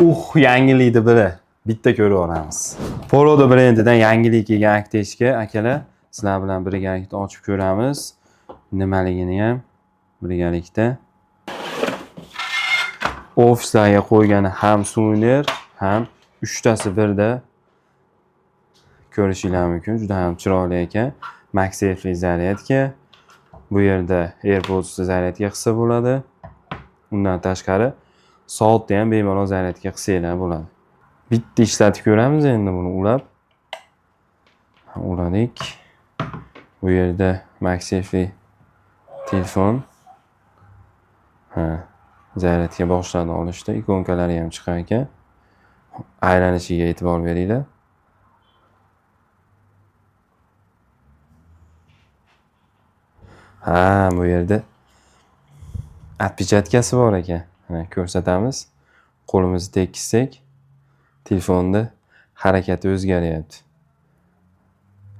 Yangilikni biri. Bitta ko'rib olamiz. Poloda brendidan yangilik kelgan akteshka akalar. Sizlar bilan birgalikda ochib ko'ramiz. Nimaligini ham birgalikda. Ofislarga qo'ygani ham suvenir, ham 3 tasi birda ko'rishingiz mumkin. Juda ham chiroyli ekan. MagSafe zaryadka. Bu yerda AirPods zaryadga qilsa bo'ladi. Undan tashqari soatda ham bemalol zaryadga qilsanglar bo'ladi. Bitta ishlatib ko'ramiz endi buni ulab. Uladik. Bu yerda MagSafe telefon. Zaryadga boshladi olishda ikonkalari ham chiqar ekan. Aylanishiga e'tibor beringlar. Bu yerda отпечаткasi bor ekan. Ko'rsatamiz. Qo'limizni tekkizsak, telefonda harakati o'zgaryapti.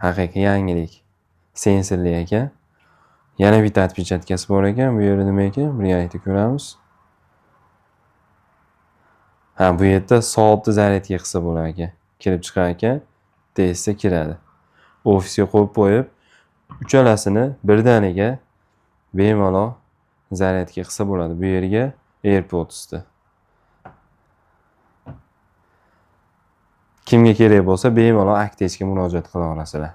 Haqiqiy yangilik. Sensorli ekan. Yana bitta отпечаткasi bor ekan. Bu yerda nima ekan? Birgalikda ko'ramiz. Bu yerda soatni zaryadga qilsa bo'lar ekan. Kirib chiqar ekan, tezda kiradi. Ofisga qo'yib qo'yib, uchalasini birdaniga bemalol zaryadga qilsa bo'ladi. Bu yerga AirPods'ni. Kimga kerak bo'lsa bemalol akteshga murojaat qila olasizlar.